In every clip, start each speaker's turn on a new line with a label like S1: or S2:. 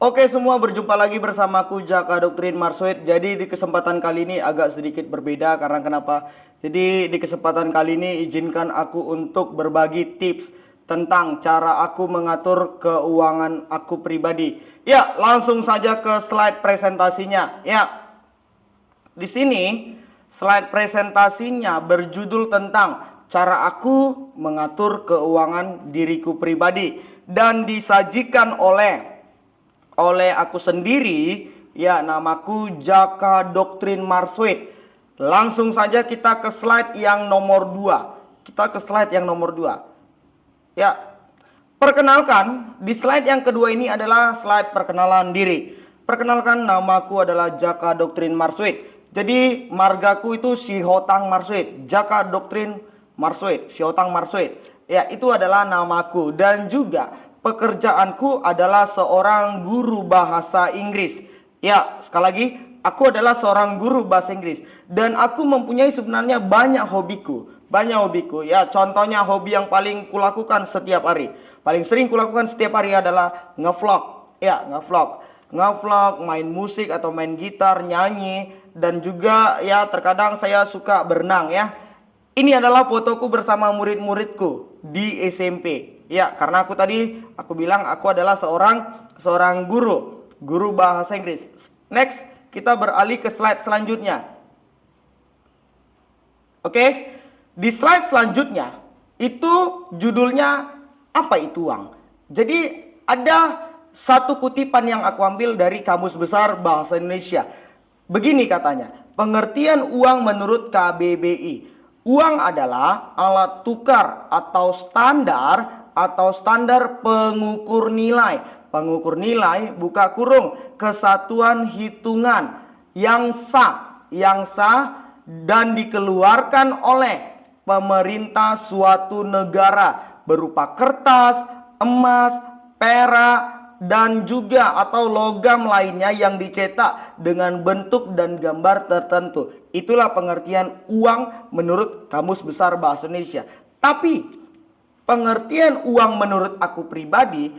S1: Oke semua, berjumpa lagi bersamaku Jaka Doktrin Marsoid. Jadi di kesempatan kali ini agak sedikit berbeda karena kenapa? Jadi di kesempatan kali ini izinkan aku untuk berbagi tips tentang cara aku mengatur keuangan aku pribadi. Ya, langsung saja ke slide presentasinya. Ya, di sini slide presentasinya berjudul tentang cara aku mengatur keuangan diriku pribadi dan disajikan oleh aku sendiri, ya, namaku Jaka Doktrin Marsoid. Langsung saja kita ke slide yang nomor 2. Ya, perkenalkan, di slide yang kedua ini adalah slide perkenalan diri. Perkenalkan, namaku adalah Jaka Doktrin Marsoid. Jadi margaku itu Sihotang Marsoid, Jaka Doktrin Marsoid, Sihotang Marsoid. Ya, itu adalah namaku dan juga pekerjaanku adalah seorang guru bahasa Inggris. Ya, sekali lagi, aku adalah seorang guru bahasa Inggris dan aku mempunyai sebenarnya banyak hobiku. Ya, contohnya hobi yang paling kulakukan setiap hari. Paling sering kulakukan setiap hari adalah ngevlog. Ya, ngevlog, main musik atau main gitar, nyanyi, dan juga ya terkadang saya suka berenang ya. Ini adalah fotoku bersama murid-muridku di SMP. Ya, karena aku bilang aku adalah seorang guru bahasa Inggris. Next, kita beralih ke slide selanjutnya. Oke, di slide selanjutnya itu judulnya apa itu uang. Jadi ada satu kutipan yang aku ambil dari Kamus Besar Bahasa Indonesia. Begini katanya, pengertian uang menurut KBBI. Uang adalah alat tukar atau standar pengukur nilai. Pengukur nilai buka kurung kesatuan hitungan yang sah dan dikeluarkan oleh pemerintah suatu negara berupa kertas, emas, perak, dan juga atau logam lainnya yang dicetak dengan bentuk dan gambar tertentu. Itulah pengertian uang menurut Kamus Besar Bahasa Indonesia. Tapi pengertian uang menurut aku pribadi,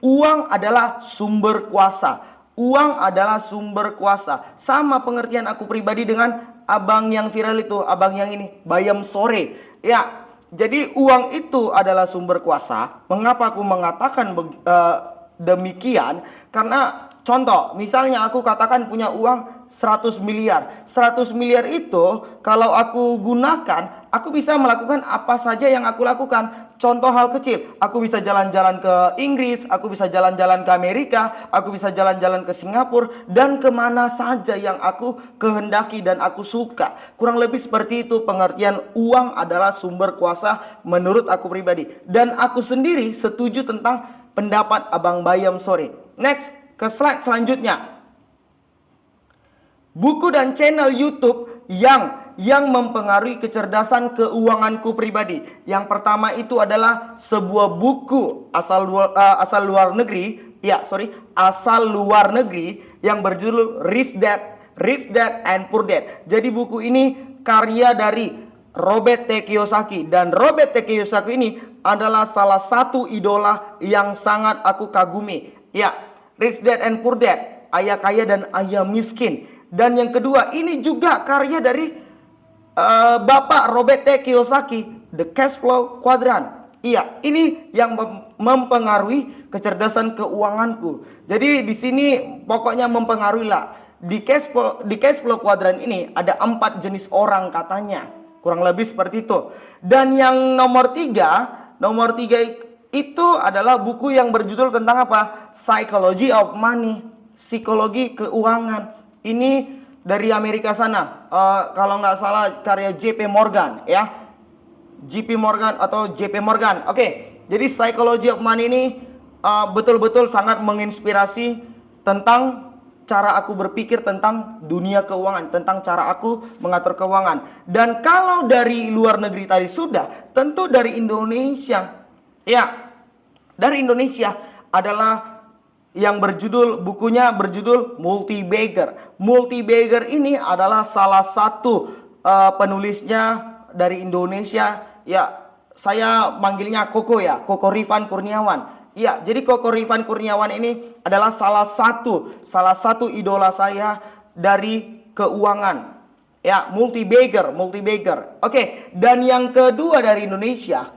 S1: uang adalah sumber kuasa. Uang adalah sumber kuasa. Sama pengertian aku pribadi dengan abang yang viral itu, abang yang ini, Bayam Sore. Ya, jadi uang itu adalah sumber kuasa. Mengapa aku mengatakan demikian? Karena contoh, misalnya aku katakan punya uang 100 miliar. 100 miliar itu kalau aku gunakan, aku bisa melakukan apa saja yang aku lakukan. Contoh hal kecil, aku bisa jalan-jalan ke Inggris, aku bisa jalan-jalan ke Amerika, aku bisa jalan-jalan ke Singapura, dan kemana saja yang aku kehendaki dan aku suka. Kurang lebih seperti itu pengertian uang adalah sumber kuasa menurut aku pribadi. Dan aku sendiri setuju tentang pendapat Abang Bayam Sore. Next, ke slide selanjutnya. Buku dan channel YouTube yang mempengaruhi kecerdasan keuanganku pribadi. Yang pertama itu adalah sebuah buku asal luar negeri yang berjudul Rich Dad and Poor Dad. Jadi buku ini karya dari Robert T. Kiyosaki, dan Robert T. Kiyosaki ini adalah salah satu idola yang sangat aku kagumi. Ya, Rich Dad and Poor Dad, ayah kaya dan ayah miskin. Dan yang kedua, ini juga karya dari Bapak Robert T. Kiyosaki, The Cash Flow Quadrant. Iya, ini yang mempengaruhi kecerdasan keuanganku. Jadi di sini pokoknya mempengaruhi lah. Di cash flow quadrant ini ada 4 jenis orang katanya. Kurang lebih seperti itu. Dan yang nomor 3 itu adalah buku yang berjudul tentang apa? Psychology of Money, psikologi keuangan. Ini dari Amerika sana, kalau nggak salah karya JP Morgan ya, JP Morgan. Oke, jadi Psychology of Money ini betul-betul sangat menginspirasi tentang cara aku berpikir tentang dunia keuangan, tentang cara aku mengatur keuangan. Dan kalau dari luar negeri tadi sudah, tentu dari Indonesia. Ya, dari Indonesia adalah yang bukunya berjudul Multi-Bagger. Multi-Bagger ini adalah salah satu penulisnya dari Indonesia. Ya, saya manggilnya Koko ya, Koko Rifan Kurniawan. Ya, jadi Koko Rifan Kurniawan ini adalah salah satu idola saya dari keuangan. Ya, multi bagger. Oke, dan yang kedua dari Indonesia,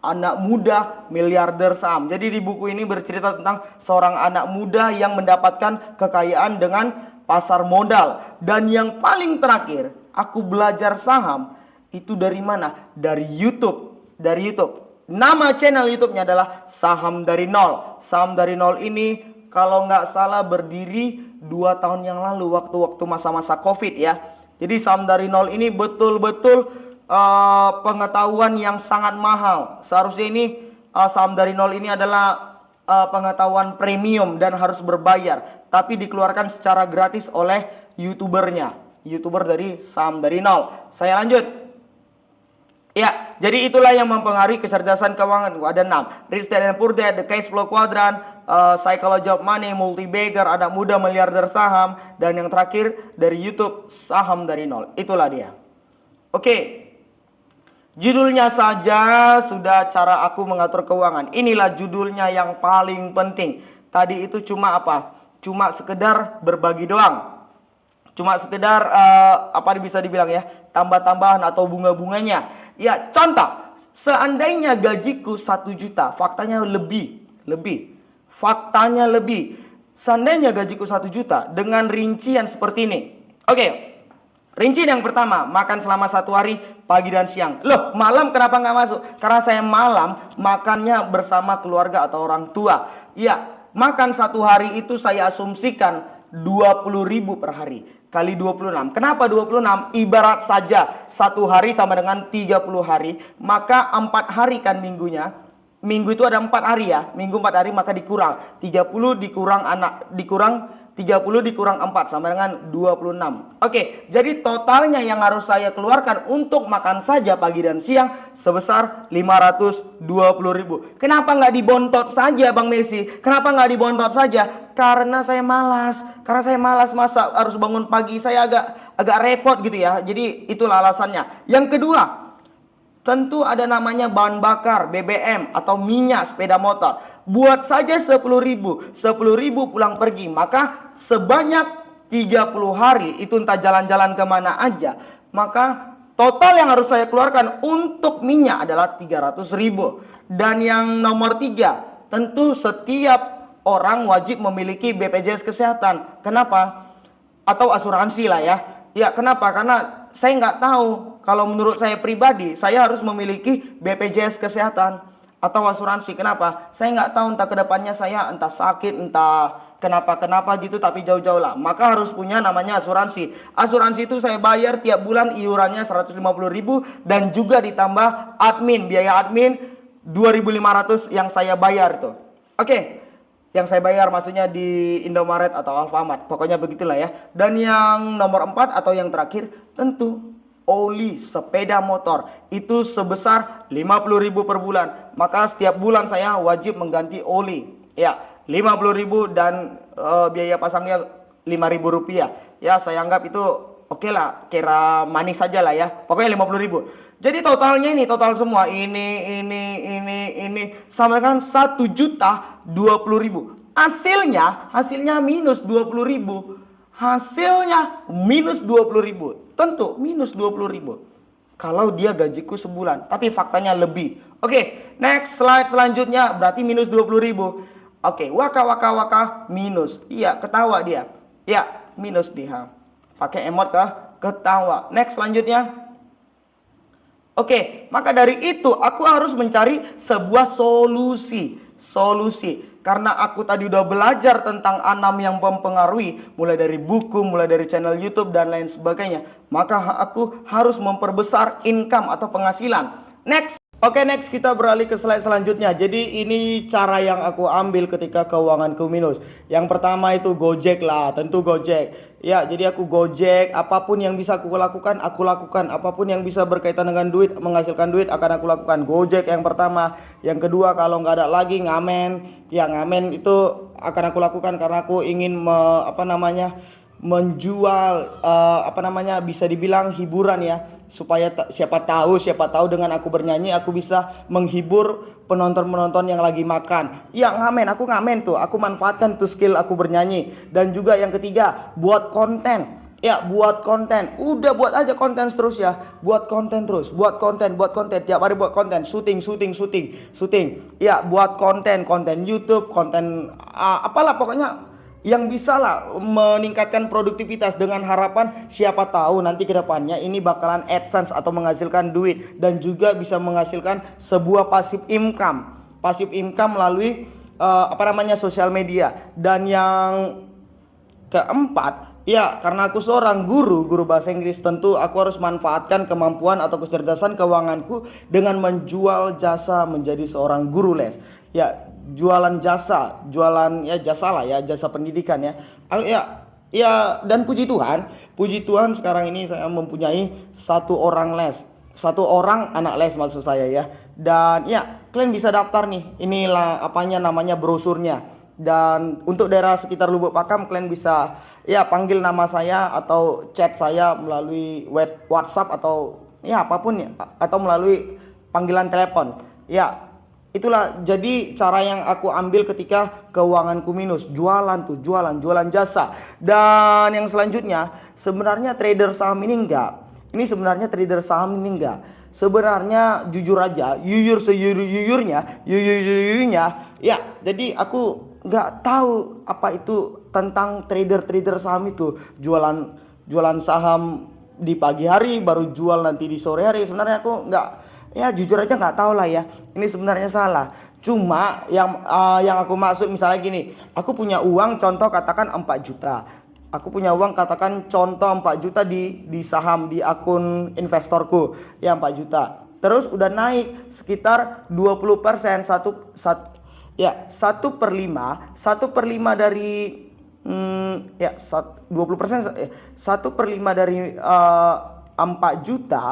S1: anak muda miliarder saham. Jadi di buku ini bercerita tentang seorang anak muda yang mendapatkan kekayaan dengan pasar modal. Dan yang paling terakhir, aku belajar saham itu dari mana? Dari YouTube. Nama channel YouTube-nya adalah Saham Dari Nol. Saham Dari Nol ini kalau nggak salah berdiri 2 tahun yang lalu, waktu masa-masa COVID ya. Jadi Saham Dari Nol ini betul-betul pengetahuan yang sangat mahal. Seharusnya ini Saham Dari Nol ini adalah pengetahuan premium dan harus berbayar, tapi dikeluarkan secara gratis oleh YouTuber dari Saham Dari Nol. Saya lanjut. Ya, jadi itulah yang mempengaruhi kecerdasan keuangan. Ada 6. Rich Dad and Poor Dad, The Cash Flow Quadrant, Psychology of Money, Multi Bagger, anak muda miliarder saham, dan yang terakhir dari YouTube Saham Dari Nol. Itulah dia. Oke. Judulnya saja sudah cara aku mengatur keuangan. Inilah judulnya yang paling penting. Tadi itu cuma apa? Cuma sekedar berbagi doang. Cuma sekedar apa bisa dibilang ya, tambah-tambahan atau bunga-bunganya. Ya, contoh, seandainya gajiku 1 juta, faktanya lebih. Faktanya lebih. Seandainya gajiku 1 juta dengan rincian seperti ini. Oke. Rincian yang pertama, makan selama 1 hari, pagi dan siang. Loh, malam kenapa nggak masuk? Karena saya malam makannya bersama keluarga atau orang tua. Ya, makan 1 hari itu saya asumsikan 20.000 per hari. Kali 26. Kenapa 26? Ibarat saja 1 hari sama dengan 30 hari. Maka 4 hari kan minggunya. Minggu itu ada 4 hari ya. Minggu 4 hari maka dikurang. 30 dikurang 4 sama dengan 26. Oke, jadi totalnya yang harus saya keluarkan untuk makan saja pagi dan siang sebesar 520.000. Kenapa nggak dibontot saja Bang Messi? Kenapa nggak dibontot saja? Karena saya malas. Masa harus bangun pagi, saya agak repot gitu ya. Jadi itulah alasannya. Yang kedua, tentu ada namanya bahan bakar, BBM atau minyak sepeda motor. Buat saja 10.000 pulang pergi, maka sebanyak 30 hari itu entah jalan-jalan kemana aja, maka total yang harus saya keluarkan untuk minyak adalah 300.000. Dan yang nomor 3, tentu setiap orang wajib memiliki BPJS Kesehatan. Kenapa? Atau asuransi lah ya. Ya, kenapa? Karena saya nggak tahu, kalau menurut saya pribadi, saya harus memiliki BPJS Kesehatan atau asuransi. Kenapa? Saya nggak tahu, entah kedepannya saya entah sakit, entah kenapa gitu, tapi jauh-jauh lah. Maka harus punya namanya asuransi. Asuransi itu saya bayar tiap bulan iurannya 150.000 dan juga ditambah biaya admin 2.500 yang saya bayar tuh. Oke. Yang saya bayar maksudnya di Indomaret atau Alfamart. Pokoknya begitulah ya. Dan yang nomor 4 atau yang terakhir, tentu oli sepeda motor itu sebesar 50.000 per bulan. Maka setiap bulan saya wajib mengganti oli. Ya, 50.000 dan biaya pasangnya 5.000 rupiah. Ya, saya anggap itu oke lah, kira manis saja lah ya. Pokoknya 50.000. Jadi totalnya ini, total semua ini sama dengan 1.020.000. Hasilnya minus 20.000. Hasilnya minus 20.000. Tentu minus 20.000 kalau dia gajiku sebulan, tapi faktanya lebih. Oke, next slide selanjutnya berarti minus 20.000. Oke, waka minus. Iya, ketawa dia. Ya, minus dia. Pakai emot ketawa. Next selanjutnya. Oke, maka dari itu aku harus mencari sebuah solusi. Karena aku tadi udah belajar tentang 6 yang mempengaruhi, mulai dari buku, mulai dari channel YouTube dan lain sebagainya, maka aku harus memperbesar income atau penghasilan. Next. Oke, next kita beralih ke slide selanjutnya. Jadi ini cara yang aku ambil ketika keuanganku minus. Yang pertama itu Gojek lah, tentu Gojek. Ya, jadi aku Gojek, apapun yang bisa aku lakukan, aku lakukan. Apapun yang bisa berkaitan dengan duit, menghasilkan duit akan aku lakukan. Gojek yang pertama. Yang kedua, kalau nggak ada lagi ngamen. Ya, ngamen itu akan aku lakukan karena aku ingin menjual bisa dibilang hiburan ya. supaya siapa tahu dengan aku bernyanyi aku bisa menghibur penonton-penonton yang lagi makan. Ya ngamen, aku ngamen tuh, aku manfaatkan tuh skill aku bernyanyi. Dan juga yang ketiga, buat konten. Ya buat konten, udah buat aja konten terus ya, buat konten terus, buat konten tiap hari, buat konten, syuting. Ya buat konten YouTube, konten apalah pokoknya yang bisa lah meningkatkan produktivitas, dengan harapan siapa tahu nanti ke depannya ini bakalan AdSense atau menghasilkan duit, dan juga bisa menghasilkan sebuah passive income melalui sosial media. Dan yang keempat, ya karena aku seorang guru bahasa Inggris, tentu aku harus manfaatkan kemampuan atau kecerdasan keuanganku dengan menjual jasa menjadi seorang guru les. Ya jualan jasa lah ya, jasa pendidikan ya. Dan puji Tuhan sekarang ini saya mempunyai satu orang anak les maksud saya ya. Dan ya kalian bisa daftar nih, inilah namanya brosurnya. Dan untuk daerah sekitar Lubuk Pakam, kalian bisa ya panggil nama saya atau chat saya melalui WhatsApp atau ya apapun ya, atau melalui panggilan telepon. Ya itulah jadi cara yang aku ambil ketika keuanganku minus, jualan jasa. Dan yang selanjutnya, sebenarnya trader saham ini enggak. Sebenarnya jujur sejujurnya ya, jadi aku nggak tahu apa itu tentang trader saham itu, jualan saham di pagi hari baru jual nanti di sore hari. Sebenarnya aku jujur aja nggak tahu lah ya, ini sebenarnya salah. Cuma yang aku maksud misalnya gini, aku punya uang contoh katakan 4 juta. Aku punya uang katakan contoh 4 juta di saham, di akun investorku ya 4 juta. Terus udah naik sekitar 20%, 1/5 dari 20%, 1/5 dari 4 juta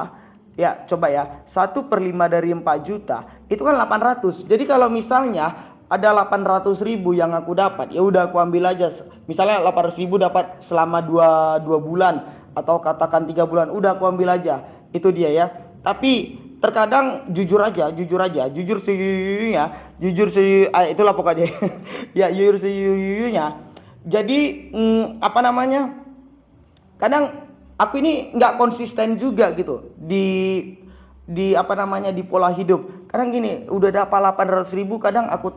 S1: ya, coba ya, 1/5 dari 4 juta itu kan 800. Jadi kalau misalnya ada 800.000 yang aku dapat, ya udah aku ambil aja. Misalnya 800.000 dapat selama 2 bulan atau katakan 3 bulan, udah aku ambil aja. Itu dia ya. Tapi terkadang jujur sejujurnya, itulah pokoknya. Ya jujur sejujurnya. Jadi kadang aku ini nggak konsisten juga gitu di pola hidup. Kadang gini, udah dapat 800.000, kadang aku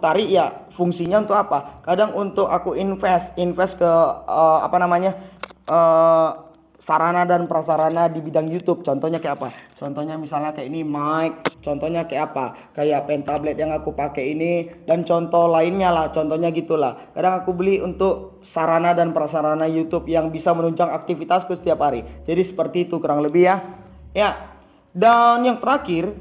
S1: tarik ya, fungsinya untuk apa? Kadang untuk aku invest ke sarana dan prasarana di bidang YouTube. Contohnya kayak apa? Contohnya misalnya kayak ini mic, contohnya kayak apa? Kayak pen tablet yang aku pakai ini, dan contoh lainnya lah, contohnya gitulah. Kadang aku beli untuk sarana dan prasarana YouTube yang bisa menunjang aktivitasku setiap hari. Jadi seperti itu kurang lebih ya. Ya. Dan yang terakhir,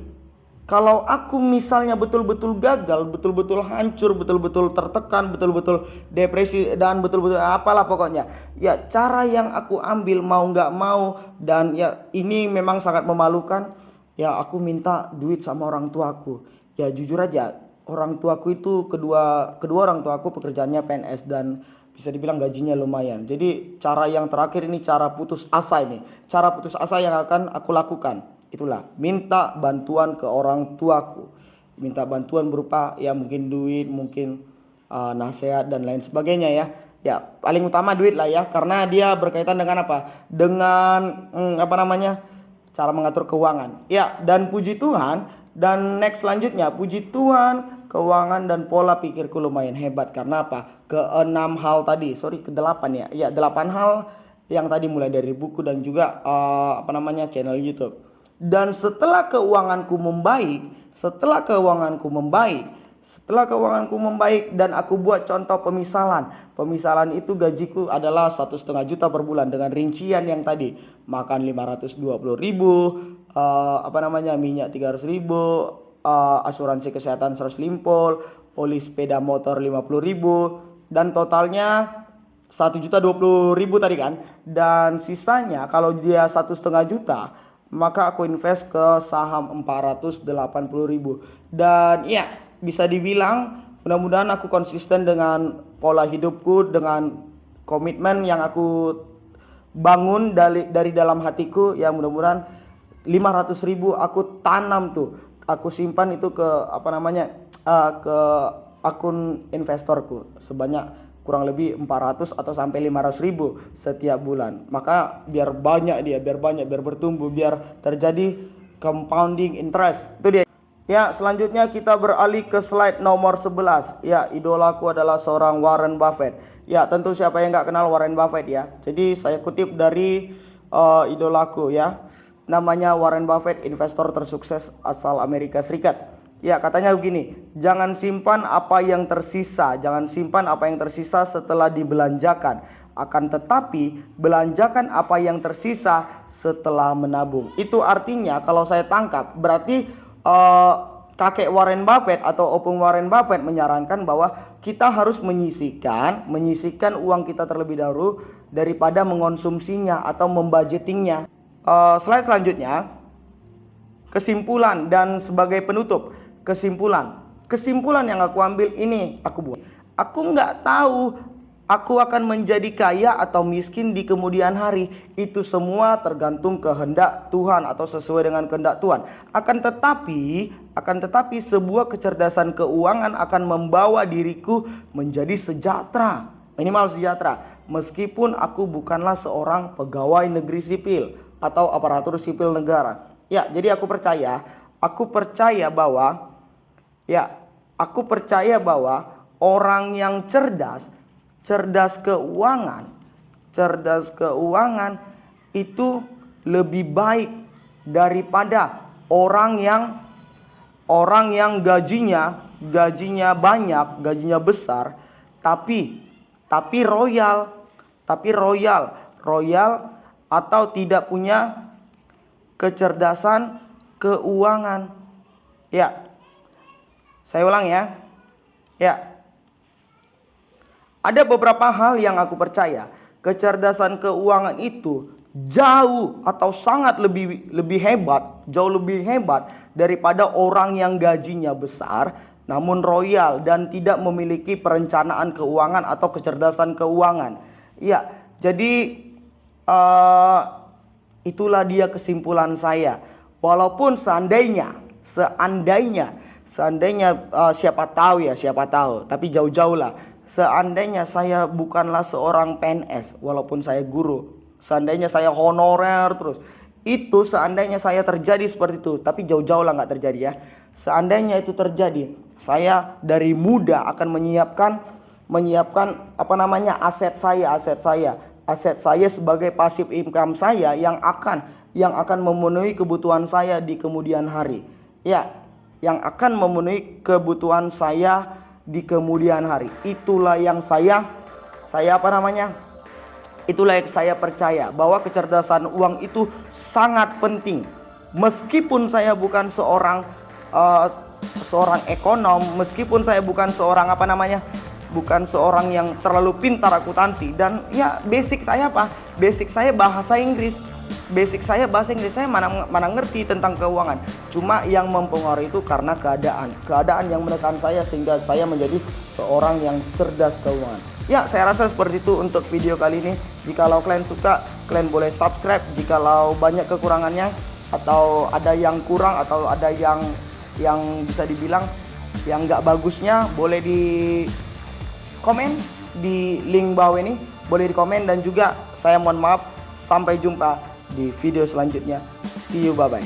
S1: kalau aku misalnya betul-betul gagal, betul-betul hancur, betul-betul tertekan, betul-betul depresi, dan betul-betul apalah pokoknya, ya cara yang aku ambil mau nggak mau, dan ya ini memang sangat memalukan, ya aku minta duit sama orang tuaku. Ya jujur aja, orang tuaku itu kedua orang tuaku pekerjaannya PNS dan bisa dibilang gajinya lumayan. Jadi cara yang terakhir ini cara putus asa yang akan aku lakukan. Itulah, minta bantuan ke orang tuaku, minta bantuan berupa ya mungkin duit, mungkin nasihat dan lain sebagainya ya. Ya paling utama duit lah ya, karena dia berkaitan dengan dengan cara mengatur keuangan ya. Dan puji Tuhan, dan next selanjutnya, puji Tuhan, keuangan dan pola pikirku lumayan hebat. Karena apa? Ke-8 ya. Ya 8 hal yang tadi, mulai dari buku dan juga channel YouTube. Dan setelah keuanganku membaik dan aku buat contoh pemisalan itu, gajiku adalah 1,5 juta per bulan dengan rincian yang tadi, makan 520.000, minyak 300.000, asuransi kesehatan 100 polis sepeda motor 50.000, dan totalnya 1.020.000 tadi kan. Dan sisanya kalau dia 1,5 juta, maka aku invest ke saham 480.000. Dan ya bisa dibilang mudah-mudahan aku konsisten dengan pola hidupku, dengan komitmen yang aku bangun dari dalam hatiku. Ya mudah-mudahan 500.000 aku tanam tuh, aku simpan itu ke ke akun investorku sebanyak kurang lebih 400 atau sampai 500.000 setiap bulan. Maka biar banyak biar bertumbuh, biar terjadi compounding interest. Itu dia. Ya, selanjutnya kita beralih ke slide nomor 11. Ya, idolaku adalah seorang Warren Buffett. Ya, tentu siapa yang nggak kenal Warren Buffett ya. Jadi saya kutip dari idolaku ya. Namanya Warren Buffett, investor tersukses asal Amerika Serikat. Ya, katanya begini, jangan simpan apa yang tersisa setelah dibelanjakan. Akan tetapi belanjakan apa yang tersisa setelah menabung. Itu artinya kalau saya tangkap berarti kakek Warren Buffett atau opung Warren Buffett menyarankan bahwa kita harus menyisihkan uang kita terlebih dahulu daripada mengonsumsinya atau membudgetingnya. Slide selanjutnya, kesimpulan dan sebagai penutup. Kesimpulan yang aku ambil ini aku buat. Aku nggak tahu aku akan menjadi kaya atau miskin di kemudian hari. Itu semua tergantung kehendak Tuhan atau sesuai dengan kehendak Tuhan. Akan tetapi sebuah kecerdasan keuangan akan membawa diriku menjadi sejahtera, minimal sejahtera, meskipun aku bukanlah seorang pegawai negeri sipil atau aparatur sipil negara. Ya, jadi aku percaya bahwa orang yang cerdas keuangan itu lebih baik daripada orang yang gajinya banyak, gajinya besar, tapi royal atau tidak punya kecerdasan keuangan. Ya, saya ulang ya. Ya, ada beberapa hal yang aku percaya. Kecerdasan keuangan itu jauh atau sangat lebih hebat daripada orang yang gajinya besar namun royal dan tidak memiliki perencanaan keuangan atau kecerdasan keuangan. Ya, jadi itulah dia kesimpulan saya. Walaupun seandainya siapa tahu, tapi jauh-jauh lah. Seandainya saya bukanlah seorang PNS, walaupun saya guru, seandainya saya honorer terus, itu seandainya saya terjadi seperti itu, tapi jauh-jauh lah nggak terjadi ya. Seandainya itu terjadi, saya dari muda akan menyiapkan aset saya sebagai passive income saya yang akan memenuhi kebutuhan saya di kemudian hari. Ya, yang akan memenuhi kebutuhan saya di kemudian hari. Itulah yang itulah yang saya percaya bahwa kecerdasan uang itu sangat penting. Meskipun saya bukan seorang ekonom, meskipun saya bukan seorang yang terlalu pintar akuntansi, dan ya basic saya bahasa Inggris. Saya mana ngerti tentang keuangan. Cuma yang mempengaruhi itu karena keadaan yang menekan saya sehingga saya menjadi seorang yang cerdas keuangan. Ya, saya rasa seperti itu untuk video kali ini. Jikalau kalian suka, kalian boleh subscribe. Jikalau banyak kekurangannya atau ada yang kurang atau ada yang bisa dibilang yang nggak bagusnya, boleh di komen di link bawah ini, boleh di komen. Dan juga saya mohon maaf, sampai jumpa di video selanjutnya. See you, bye bye.